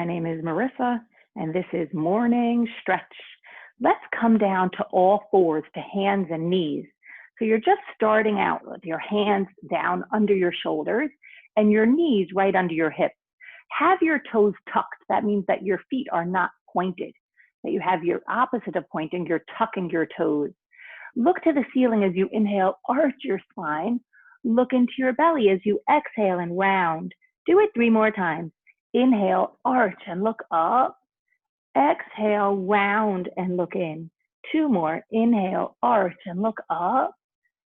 My name is Marissa, and this is morning stretch. Let's come down to all fours, to hands and knees. So you're just starting out with your hands down under your shoulders and your knees right under your hips. Have your toes tucked. That means that your feet are not pointed, that you have your opposite of pointing, you're tucking your toes. Look to the ceiling as you inhale, arch your spine. Look into your belly as you exhale and round. Do it 3 more times. Inhale, arch and look up. Exhale, round and look in. 2 more. Inhale, arch and look up.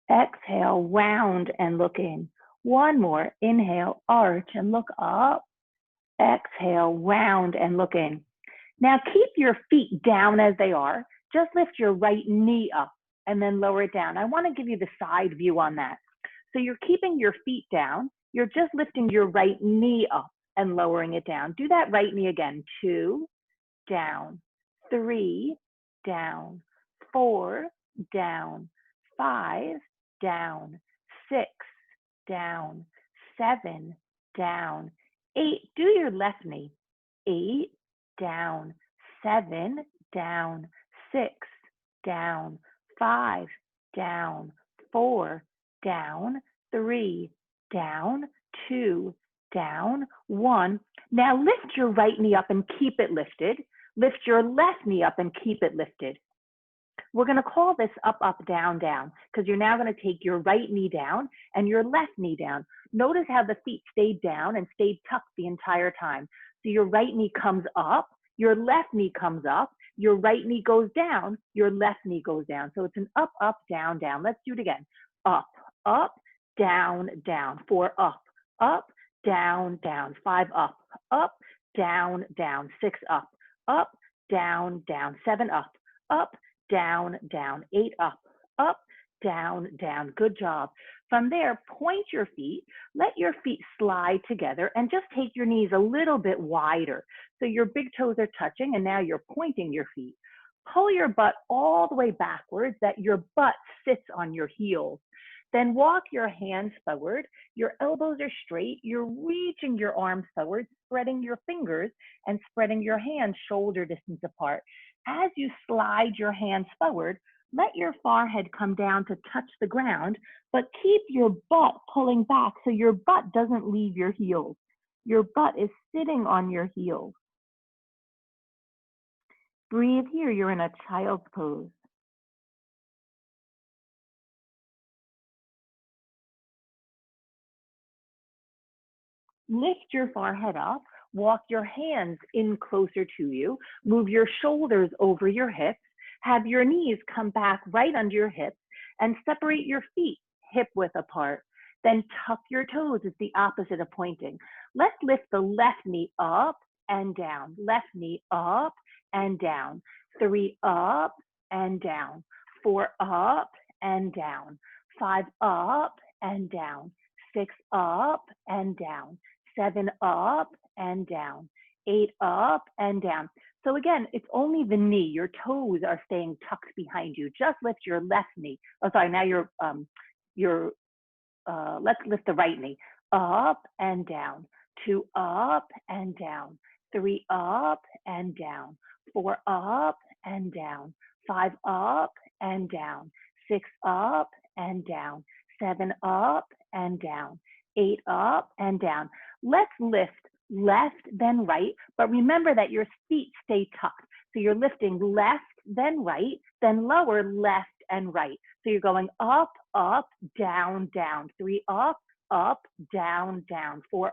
Exhale, round and look in. 1 more. Inhale, arch and look up. Exhale, round and look in. Now keep your feet down as they are. Just lift your right knee up and then lower it down. I want to give you the side view on that. So you're keeping your feet down. You're just lifting your right knee up and lowering it down. Do that right knee again. 2, down, 3, down, 4, down, 5, down, 6, down, 7, down, 8. Do your left knee. 8, down, 7, down, 6, down, 5, down, 4, down, 3, down, 2, down, 1. Now lift your right knee up and keep it lifted. Lift your left knee up and keep it lifted. We're going to call this up, up, down, down, because you're now going to take your right knee down and your left knee down. Notice how the feet stayed down and stayed tucked the entire time. So your right knee comes up, your left knee comes up, your right knee goes down, your left knee goes down. So it's an up, up, down, down. Let's do it again. Up, up, down, down. 4 up, down, down. 5 up, down, down. 6 up, down, down. 7 up, down, down. 8 up, down, down. Good job. From there, point your feet, let your feet slide together and just take your knees a little bit wider. So your big toes are touching and now you're pointing your feet. Pull your butt all the way backwards, that your butt sits on your heels. Then walk your hands forward, your elbows are straight, you're reaching your arms forward, spreading your fingers and spreading your hands shoulder distance apart. As you slide your hands forward, let your forehead come down to touch the ground, but keep your butt pulling back so your butt doesn't leave your heels. Your butt is sitting on your heels. Breathe here, you're in a child's pose. Lift your forehead up, walk your hands in closer to you, move your shoulders over your hips, have your knees come back right under your hips, and separate your feet hip width apart. Then tuck your toes, it's the opposite of pointing. Let's lift the left knee up and down, left knee up and down, 3 up and down, 4 up and down, 5 up and down, 6 up and down, 7 up and down, 8 up and down. So again, it's only the knee. Your toes are staying tucked behind you. Just lift your left knee. Oh, sorry. Now let's lift the right knee. Up and down. 2 up and down. 3 up and down. 4 up and down. 5 up and down. 6 up and down. 7 up and down. 8 up and down. Let's lift left, then right, but remember that your feet stay tucked. So you're lifting left, then right, then lower left and right. So you're going up, up, down, down. 3 up, down, down. 4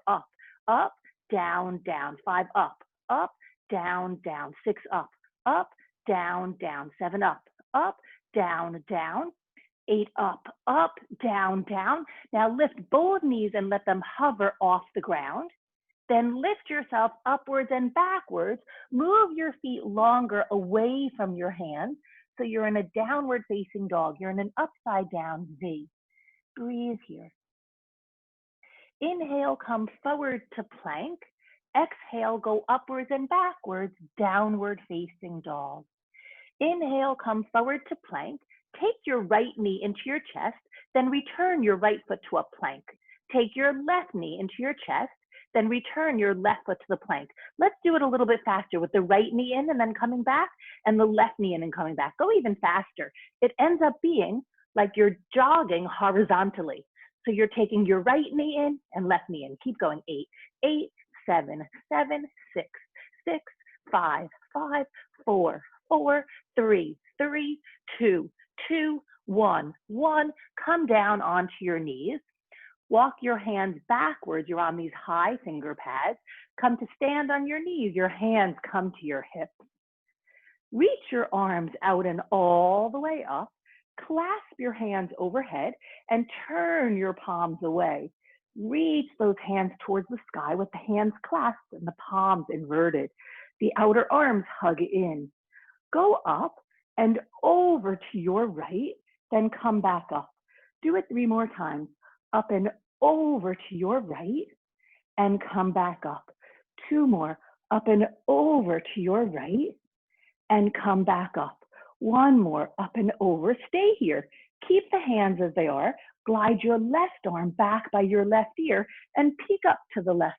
up, down, down. 5 up, down, down. 6 up, down, down. 7 up, down, down. 8 up, down, down. Now lift both knees and let them hover off the ground. Then lift yourself upwards and backwards. Move your feet longer away from your hands. So you're in a downward facing dog. You're in an upside down V. Breathe here. Inhale, come forward to plank. Exhale, go upwards and backwards, downward facing dog. Inhale, come forward to plank. Take your right knee into your chest, then return your right foot to a plank. Take your left knee into your chest, then return your left foot to the plank. Let's do it a little bit faster with the right knee in and then coming back, and the left knee in and coming back. Go even faster. It ends up being like you're jogging horizontally. So you're taking your right knee in and left knee in. Keep going. 8, 8, 7, 7, 6, 6, 5, 5, 4, 4, 3, 3, 2, 2, 1, 1. Come down onto your knees. Walk your hands backwards. You're on these high finger pads. Come to stand on your knees. Your hands come to your hips. Reach your arms out and all the way up. Clasp your hands overhead and turn your palms away. Reach those hands towards the sky with the hands clasped and the palms inverted. The outer arms hug in. Go up and over to your right, then come back up. Do it 3 more times. Up and over to your right and come back up. 2 more. Up and over to your right and come back up. 1 more. Up and over. Stay here. Keep the hands as they are. Glide your left arm back by your left ear and peek up to the left.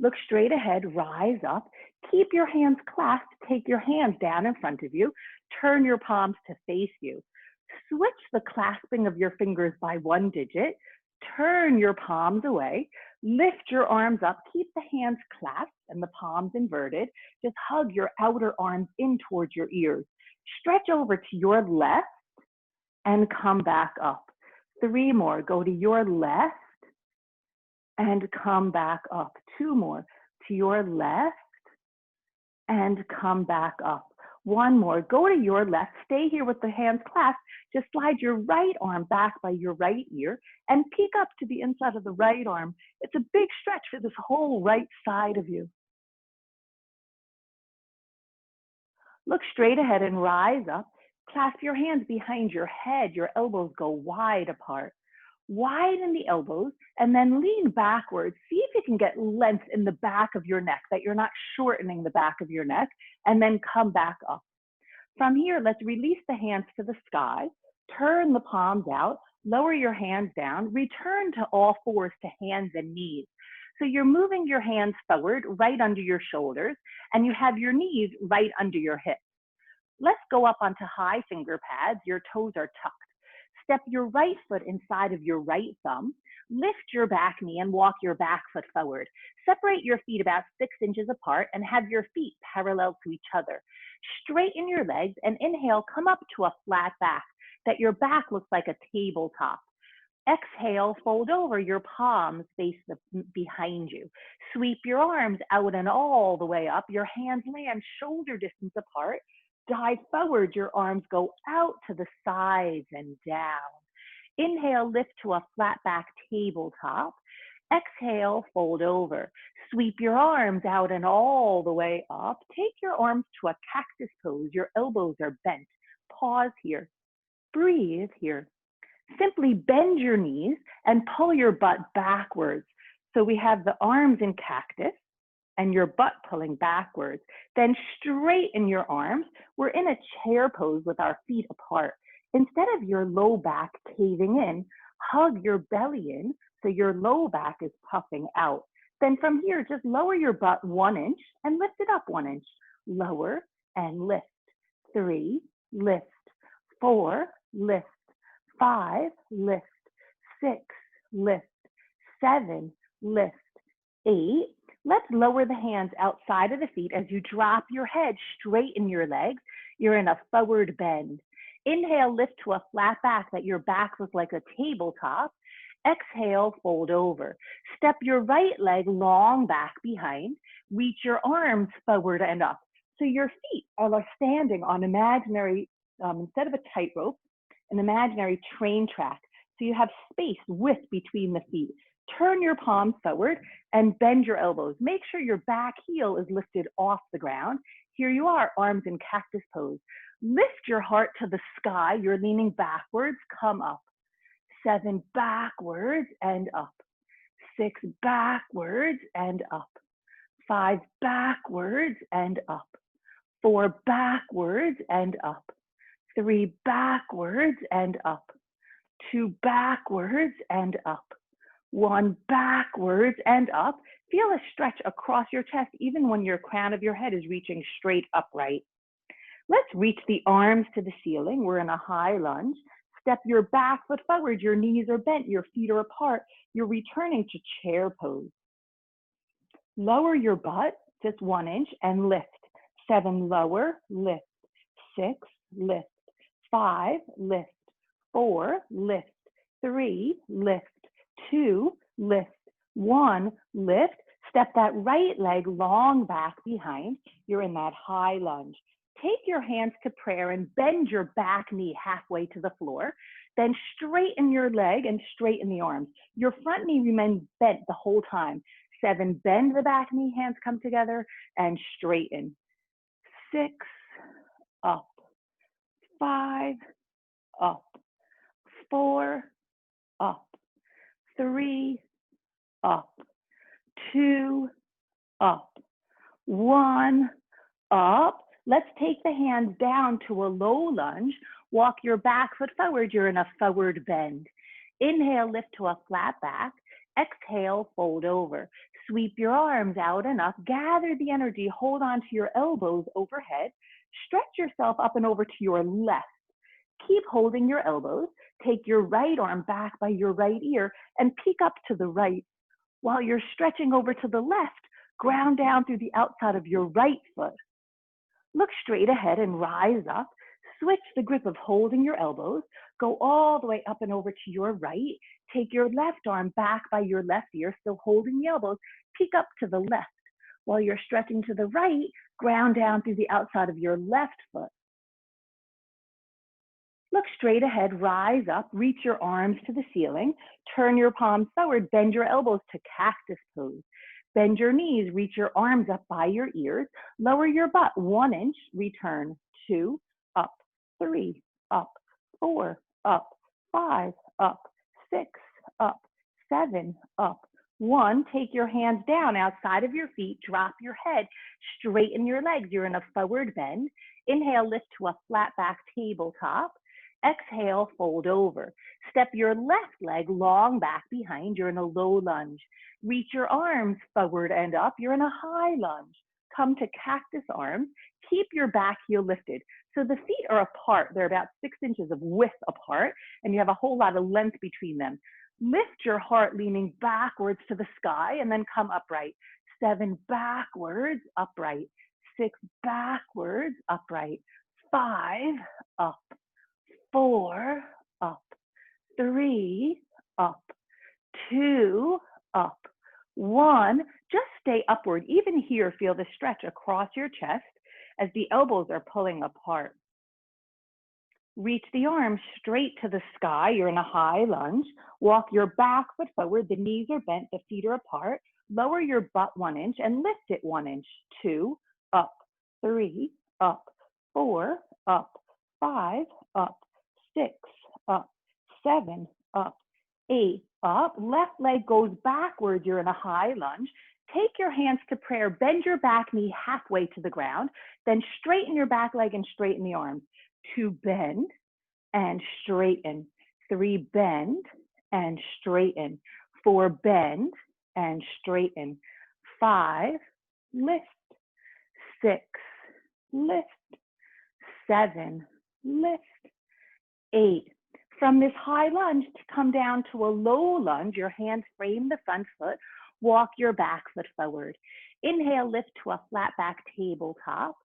Look straight ahead, rise up. Keep your hands clasped. Take your hands down in front of you. Turn your palms to face you. Switch the clasping of your fingers by 1 digit. Turn your palms away. Lift your arms up. Keep the hands clasped and the palms inverted. Just hug your outer arms in towards your ears. Stretch over to your left and come back up. 3 more. Go to your left and come back up. 2 more. To your left and come back up. 1 more. Go to your left. Stay here with the hands clasped. Just slide your right arm back by your right ear and peek up to the inside of the right arm. It's a big stretch for this whole right side of you. Look straight ahead and rise up. Clasp your hands behind your head. Your elbows go wide apart. Widen the elbows and then lean backwards. See if you can get length in the back of your neck, that you're not shortening the back of your neck, and then come back up. From here, let's release the hands to the sky. Turn the palms out. Lower your hands down. Return to all fours to hands and knees. So you're moving your hands forward right under your shoulders, and you have your knees right under your hips. Let's go up onto high finger pads. Your toes are tucked. Step your right foot inside of your right thumb. Lift your back knee and walk your back foot forward. Separate your feet about 6 inches apart and have your feet parallel to each other. Straighten your legs and inhale, come up to a flat back, that your back looks like a tabletop. Exhale, fold over, your palms face behind you. Sweep your arms out and all the way up. Your hands land shoulder distance apart. Dive forward, your arms go out to the sides and down. Inhale, lift to a flat back tabletop. Exhale, fold over. Sweep your arms out and all the way up. Take your arms to a cactus pose. Your elbows are bent. Pause here. Breathe here. Simply bend your knees and pull your butt backwards. So we have the arms in cactus and your butt pulling backwards. Then straighten your arms. We're in a chair pose with our feet apart. Instead of your low back caving in, hug your belly in so your low back is puffing out. Then from here, just lower your butt 1 inch and lift it up 1 inch. Lower and lift. 3, lift. 4, lift. 5, lift. 6, lift. 7, lift. 8. Let's lower the hands outside of the feet as you drop your head, straighten your legs. You're in a forward bend. Inhale, lift to a flat back that your back looks like a tabletop. Exhale, fold over. Step your right leg long back behind. Reach your arms forward and up. So your feet are standing on imaginary, instead of a tightrope, an imaginary train track. So you have space, width between the feet. Turn your palms forward and bend your elbows. Make sure your back heel is lifted off the ground. Here you are, arms in cactus pose. Lift your heart to the sky. You're leaning backwards. Come up. 7, backwards and up. 6, backwards and up. 5, backwards and up. 4, backwards and up. 3, backwards and up. 2, backwards and up. 1 backwards and up. Feel a stretch across your chest even when your crown of your head is reaching straight upright. Let's reach the arms to the ceiling. We're in a high lunge. Step your back foot forward. Your knees are bent. Your feet are apart. You're returning to chair pose. Lower your butt just 1 inch and lift. 7, lower, lift. 6, lift. 5, lift. 4, lift. 3, lift. 2, lift. 1, lift. Step that right leg long back behind. You're in that high lunge. Take your hands to prayer and bend your back knee halfway to the floor. Then straighten your leg and straighten the arms. Your front knee remains bent the whole time. 7, bend the back knee, hands come together and straighten. 6, up. 5, up. 4, up. 3, up. 2, up. 1, up. Let's take the hands down to a low lunge. Walk your back foot forward. You're in a forward bend. Inhale, lift to a flat back. Exhale, fold over. Sweep your arms out and up. Gather the energy. Hold on to your elbows overhead. Stretch yourself up and over to your left. Keep holding your elbows. Take your right arm back by your right ear and peek up to the right. While you're stretching over to the left, ground down through the outside of your right foot. Look straight ahead and rise up. Switch the grip of holding your elbows. Go all the way up and over to your right. Take your left arm back by your left ear, still holding the elbows. Peek up to the left. While you're stretching to the right, ground down through the outside of your left foot. Look straight ahead, rise up, reach your arms to the ceiling, turn your palms forward, bend your elbows to cactus pose. Bend your knees, reach your arms up by your ears, lower your butt 1 inch, return. 2, up. 3, up. 4, up. 5, up. 6, up. 7, up. 1, take your hands down outside of your feet, drop your head, straighten your legs. You're in a forward bend. Inhale, lift to a flat back tabletop. Exhale, fold over. Step your left leg long back behind. You're in a low lunge. Reach your arms forward and up. You're in a high lunge. Come to cactus arms. Keep your back heel lifted. So the feet are apart. They're about 6 inches of width apart, and you have a whole lot of length between them. Lift your heart leaning backwards to the sky and then come upright. 7, backwards, upright. 6, backwards, upright. 5, up. 4, up. 3, up. 2, up. 1, just stay upward. Even here, feel the stretch across your chest as the elbows are pulling apart. Reach the arms straight to the sky. You're in a high lunge. Walk your back foot forward. The knees are bent. The feet are apart. Lower your butt 1 inch and lift it 1 inch. 2, up. 3, up. 4, up. 5, up. 6, up. 7, up. 8, up. Left leg goes backwards. You're in a high lunge. Take your hands to prayer. Bend your back knee halfway to the ground. Then straighten your back leg and straighten the arms. 2, bend and straighten. 3, bend and straighten. 4, bend and straighten. 5, lift. 6, lift. 7, lift. 8. From this high lunge to come down to a low lunge, your hands frame the front foot. Walk your back foot forward. Inhale, lift to a flat back tabletop.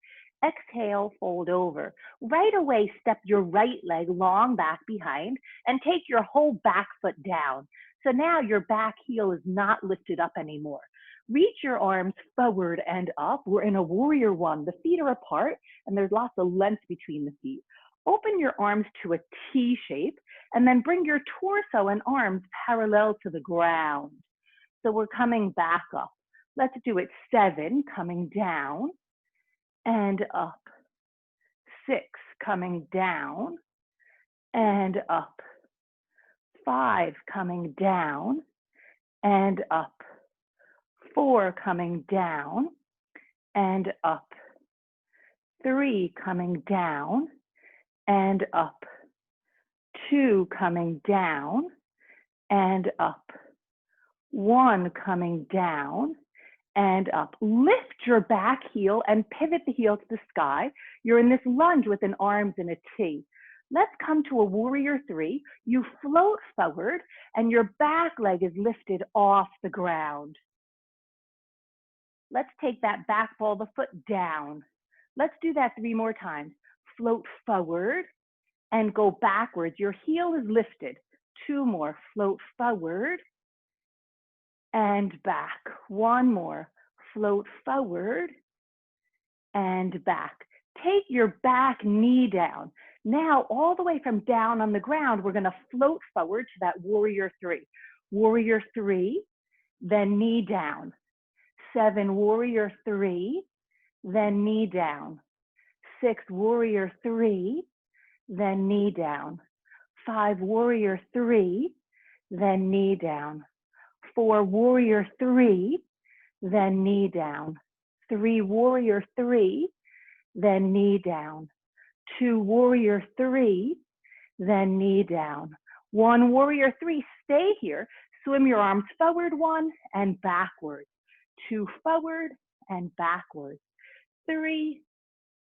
Exhale, fold over. Right away, step your right leg long back behind and take your whole back foot down. So now your back heel is not lifted up anymore. Reach your arms forward and up. We're in a warrior one. The feet are apart and there's lots of length between the feet. Open your arms to a T shape and then bring your torso and arms parallel to the ground. So we're coming back up. Let's do it. 7, coming down and up. 6, coming down and up. 5, coming down and up. 4, coming down and up. 3, coming down and up. 2, coming down and up. 1 coming down and up. Lift your back heel and pivot the heel to the sky. You're in this lunge with an arms in a T. Let's come to a warrior 3. You float forward and your back leg is lifted off the ground. Let's take that back ball of the foot down. Let's do that 3 more times. Float forward and go backwards. Your heel is lifted. 2 more. Float forward and back. 1 more. Float forward and back. Take your back knee down. Now, all the way from down on the ground, we're going to float forward to that warrior 3. Warrior 3, then knee down. 7, warrior 3, then knee down. 6, warrior 3, then knee down. 5, warrior 3, then knee down. 4, warrior 3, then knee down. 3, warrior 3, then knee down. 2, warrior 3, then knee down. 1, warrior 3, stay here. Swim your arms forward 1 and backwards. 2, forward and backwards. 3,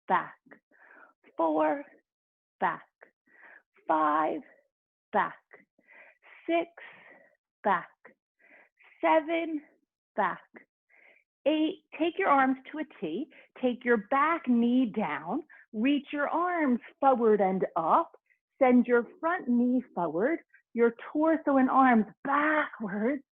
back. 4, back. 5, back. 6, back. 7, back. 8, take your arms to a T. Take your back knee down. Reach your arms forward and up. Send your front knee forward. Your torso and arms backwards.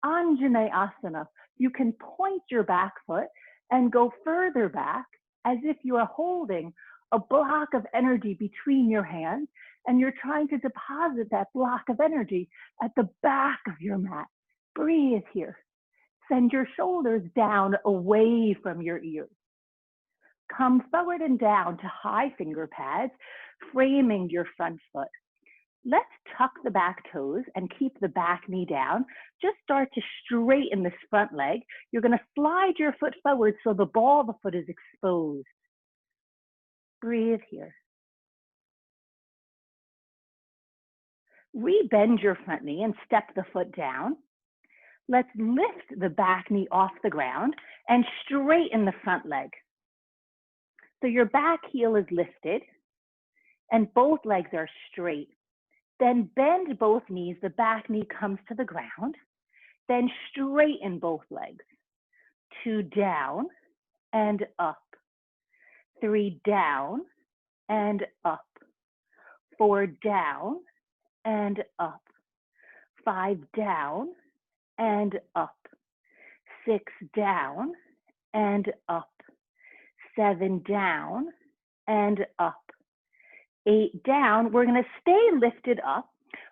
Anjaneyasana. You can point your back foot and go further back as if you are holding a block of energy between your hands and you're trying to deposit that block of energy at the back of your mat. Breathe here. Send your shoulders down away from your ears. Come forward and down to high finger pads, framing your front foot. Let's tuck the back toes and keep the back knee down. Just start to straighten this front leg. You're going to slide your foot forward so the ball of the foot is exposed. Breathe here. Rebend your front knee and step the foot down. Let's lift the back knee off the ground and straighten the front leg. So your back heel is lifted and both legs are straight. Then bend both knees, the back knee comes to the ground. Then straighten both legs. 2 down and up. 3 down and up. 4 down and up. 5 down and up. 6 down and up. 7 down and up. 8 down. We're going to stay lifted up.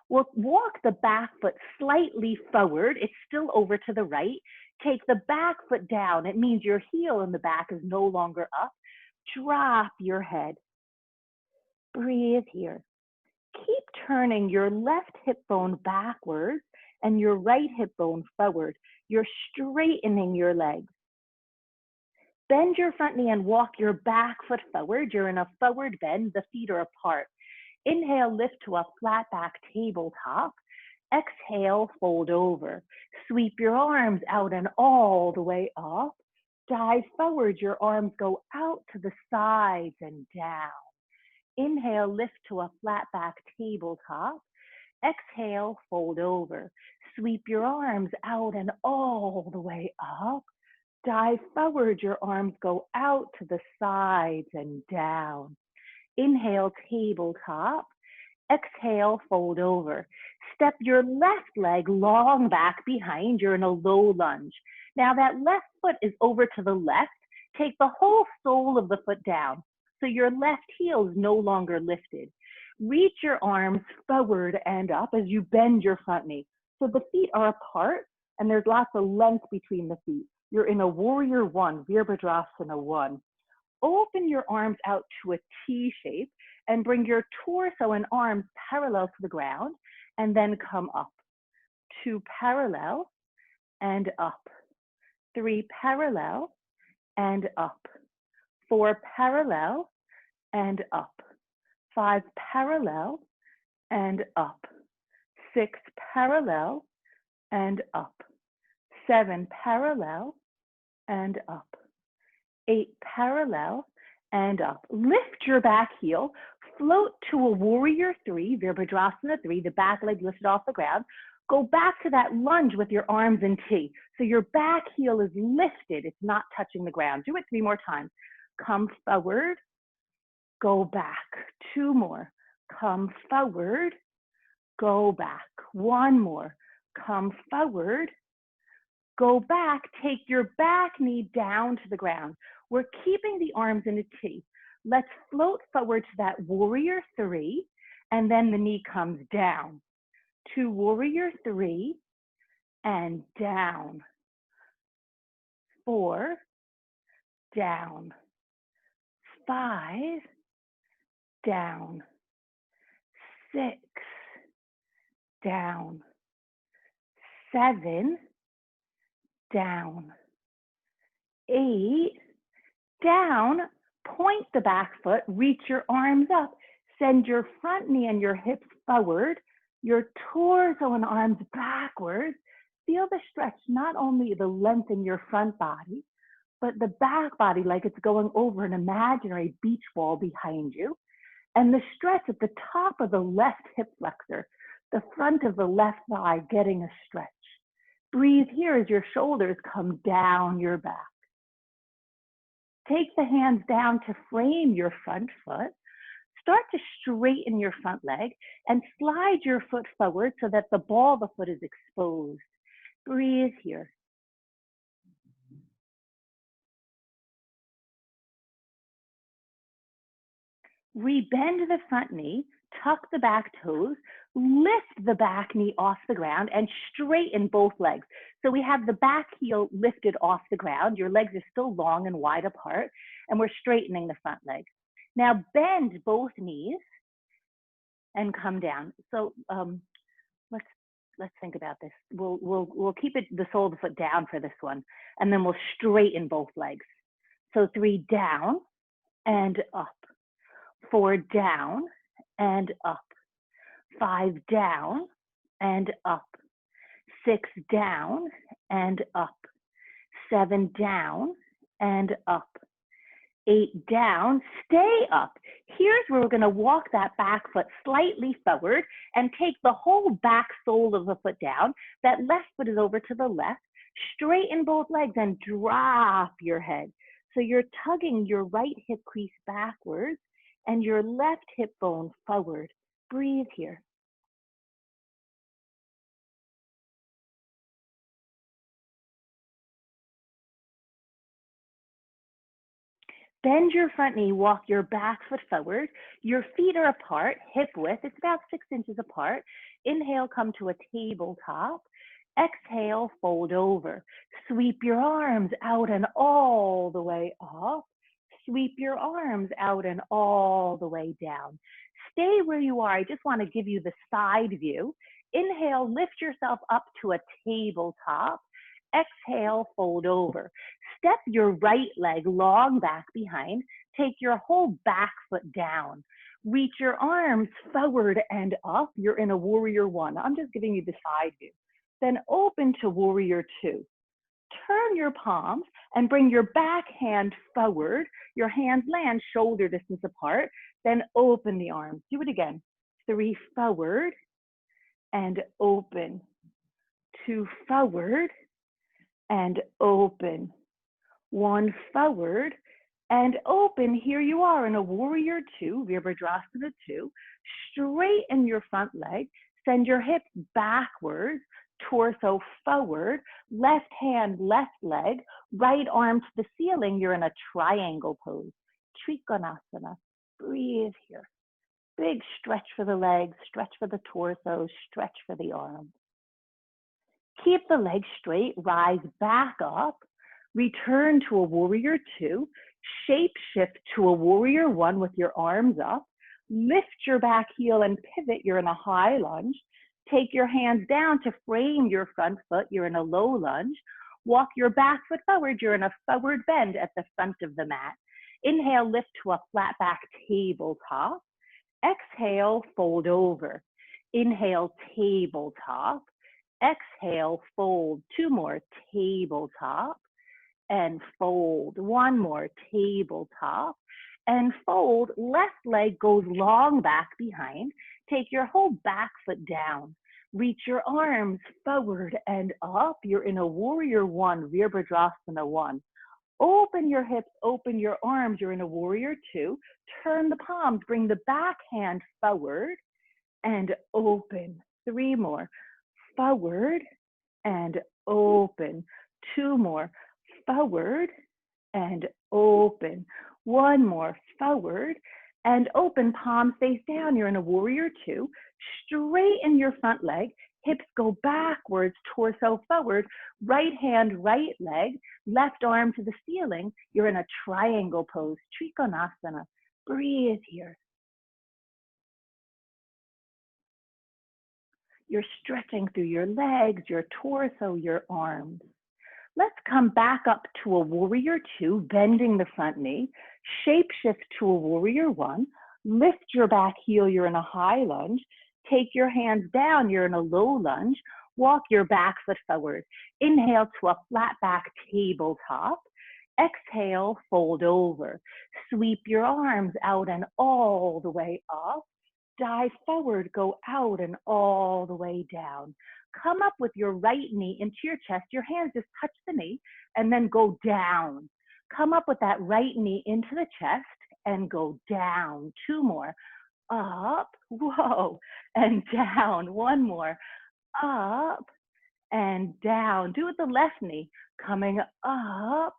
We'll walk the back foot slightly forward. It's still over to the right. Take the back foot down. It means your heel in the back is no longer up. Drop your head. Breathe here. Keep turning your left hip bone backwards and your right hip bone forward. You're straightening your legs. Bend your front knee and walk your back foot forward. You're in a forward bend. The feet are apart. Inhale, lift to a flat back tabletop. Exhale, fold over. Sweep your arms out and all the way up. Dive forward. Your arms go out to the sides and down. Inhale, lift to a flat back tabletop. Exhale, fold over. Sweep your arms out and all the way up. Dive forward, your arms go out to the sides and down. Inhale, tabletop. Exhale, fold over. Step your left leg long back behind. You're in a low lunge. Now that left foot is over to the left. Take the whole sole of the foot down. So your left heel is no longer lifted. Reach your arms forward and up as you bend your front knee. So the feet are apart and there's lots of length between the feet. You're in a warrior 1, Reproduction 1. Open your arms out to a T shape and bring your torso and arms parallel to the ground and then come up. 2 parallel and up. 3 parallel and up. 4 parallel and up. 5 parallel and up. 6 parallel and up. 7, parallel and up. 8, parallel and up. Lift your back heel, float to a warrior 3, Virabhadrasana 3, the back leg lifted off the ground. Go back to that lunge with your arms in T. So your back heel is lifted, it's not touching the ground. Do it 3 more times. Come forward, go back. 2 more. Come forward, go back. 1 more. Come forward, go back. Take your back knee down to the ground. We're keeping the arms in a T. Let's float forward to that warrior 3, and then the knee comes down. To warrior 3 and down. 4, down. 5, down. 6, down. 7, down. 8, down. Point the back foot, reach your arms up. Send your front knee and your hips forward, your torso and arms backwards. Feel the stretch, not only the length in your front body, but the back body like it's going over an imaginary beach ball behind you. And the stretch at the top of the left hip flexor, the front of the left thigh getting a stretch. Breathe here as your shoulders come down your back. Take the hands down to frame your front foot. Start to straighten your front leg and slide your foot forward so that the ball of the foot is exposed. Breathe here. Rebend the front knee, tuck the back toes, lift the back knee off the ground and straighten both legs. So we have the back heel lifted off the ground. Your legs are still long and wide apart, and we're straightening the front leg. Now bend both knees and come down. So let's think about this. We'll keep it the sole of the foot down for this one, and then we'll straighten both legs. So 3 down and up. 4 down and up. 5 down and up. 6 down and up. 7 down and up. 8 down, stay up. Here's where we're going to walk that back foot slightly forward and take the whole back sole of the foot down. That left foot is over to the left. Straighten both legs and drop your head. So you're tugging your right hip crease backwards and your left hip bone forward. Breathe here. Bend your front knee, walk your back foot forward. Your feet are apart, hip width, it's about 6 inches apart. Inhale, come to a tabletop. Exhale, fold over. Sweep your arms out and all the way up. Sweep your arms out and all the way down. Stay where you are. I just want to give you the side view. Inhale, lift yourself up to a tabletop. Exhale, fold over. Step your right leg long back behind. Take your whole back foot down. Reach your arms forward and up. You're in a warrior 1. I'm just giving you the side view. Then open to warrior 2. Turn your palms and bring your back hand forward. Your hands land shoulder distance apart. Then open the arms. Do it again. 3 forward and open. 2 forward and open. 1 forward and open. Here you are in a warrior 2, Virabhadrasana 2. Straighten your front leg. Send your hips backwards, torso forward, left hand, left leg, right arm to the ceiling. You're in a triangle pose. Trikonasana. Breathe here. Big stretch for the legs, stretch for the torso, stretch for the arms. Keep the legs straight, rise back up, return to a warrior 2, shape shift to a warrior 1 with your arms up, lift your back heel and pivot, you're in a high lunge, take your hands down to frame your front foot, you're in a low lunge, walk your back foot forward, you're in a forward bend at the front of the mat. Inhale, lift to a flat back tabletop, exhale, fold over. Inhale, tabletop. Exhale, fold. 2 more, tabletop. And fold. 1 more, tabletop. And fold. Left leg goes long back behind. Take your whole back foot down. Reach your arms forward and up. You're in a warrior 1, Virabhadrasana 1. Open your hips, open your arms. You're in a warrior 2. Turn the palms, bring the back hand forward and open. 3 more. Forward and open. 2 more. Forward and open. 1 more. Forward and open. Palms face down. You're in a warrior 2. Straighten your front leg. Hips go backwards, torso forward. Right hand, right leg. Left arm to the ceiling. You're in a triangle pose, Trikonasana. Breathe here. You're stretching through your legs, your torso, your arms. Let's come back up to a warrior 2, bending the front knee. Shape shift to a warrior 1. Lift your back heel, you're in a high lunge. Take your hands down, you're in a low lunge. Walk your back foot forward. Inhale to a flat back tabletop. Exhale, fold over. Sweep your arms out and all the way up. Dive forward, go out and all the way down. Come up with your right knee into your chest. Your hands just touch the knee and then go down. Come up with that right knee into the chest and go down. 2 more. Up, whoa, and down. 1 more. Up and down. Do it with the left knee. Coming up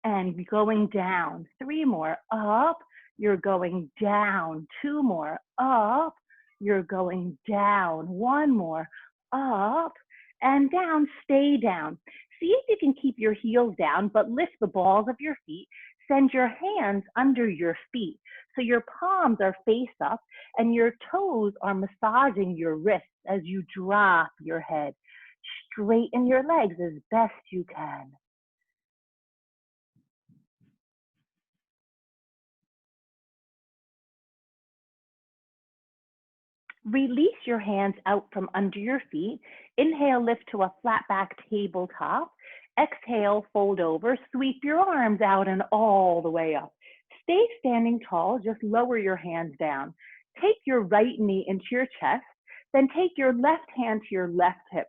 and going down. 3 more. Up, you're going down. 2 more. Up, you're going down. 1 more. Up and down. Stay down. See if you can keep your heels down, but lift the balls of your feet. Send your hands under your feet. So your palms are face up and your toes are massaging your wrists as you drop your head. Straighten your legs as best you can. Release your hands out from under your feet. Inhale, lift to a flat back tabletop. Exhale, fold over. Sweep your arms out and all the way up. Stay standing tall, just lower your hands down. Take your right knee into your chest, then take your left hand to your left hip.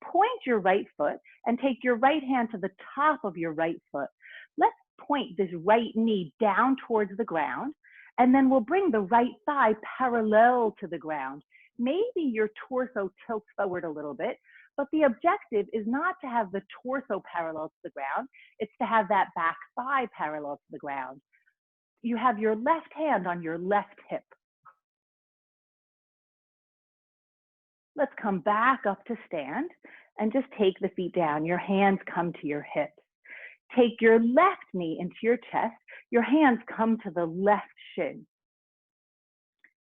Point your right foot and take your right hand to the top of your right foot. Let's point this right knee down towards the ground, and then we'll bring the right thigh parallel to the ground. Maybe your torso tilts forward a little bit, but the objective is not to have the torso parallel to the ground, it's to have that back thigh parallel to the ground. You have your left hand on your left hip. Let's come back up to stand and just take the feet down. Your hands come to your hips. Take your left knee into your chest. Your hands come to the left shin.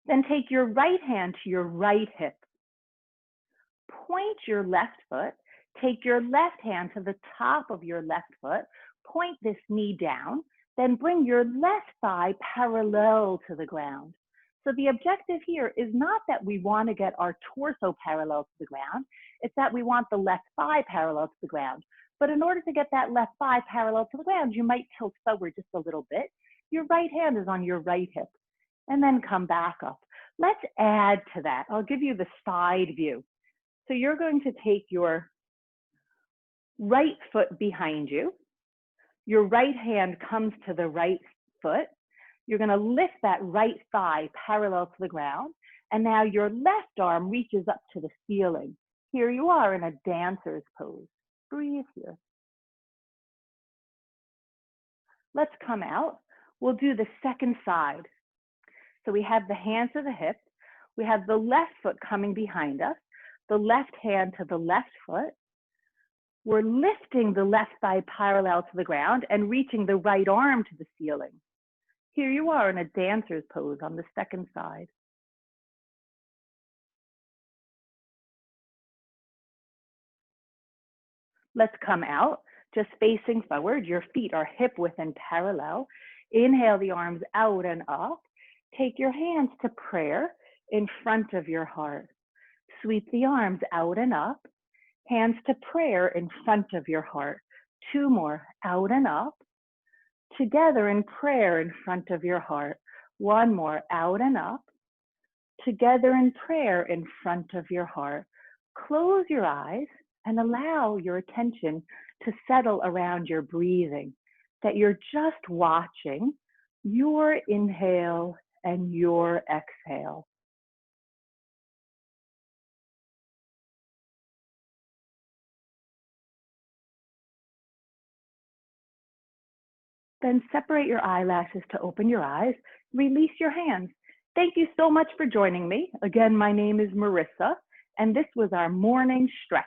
Then take your right hand to your right hip. Point your left foot. Take your left hand to the top of your left foot. Point this knee down. Then bring your left thigh parallel to the ground. So the objective here is not that we want to get our torso parallel to the ground. It's that we want the left thigh parallel to the ground. But in order to get that left thigh parallel to the ground, you might tilt forward just a little bit. Your right hand is on your right hip. And then come back up. Let's add to that. I'll give you the side view. So you're going to take your right foot behind you. Your right hand comes to the right foot. You're going to lift that right thigh parallel to the ground. And now your left arm reaches up to the ceiling. Here you are in a dancer's pose. Breathe here. Let's come out. We'll do the second side. So we have the hands to the hips. We have the left foot coming behind us. The left hand to the left foot. We're lifting the left thigh parallel to the ground and reaching the right arm to the ceiling. Here you are in a dancer's pose on the second side. Let's come out, just facing forward. Your feet are hip width and parallel. Inhale the arms out and up. Take your hands to prayer in front of your heart. Sweep the arms out and up. Hands to prayer in front of your heart. 2 more, out and up. Together in prayer in front of your heart. 1 more, out and up. Together in prayer in front of your heart. Close your eyes and allow your attention to settle around your breathing, that you're just watching your inhale and your exhale. Then separate your eyelashes to open your eyes. Release your hands. Thank you so much for joining me. Again, my name is Marissa, and this was our morning stretch.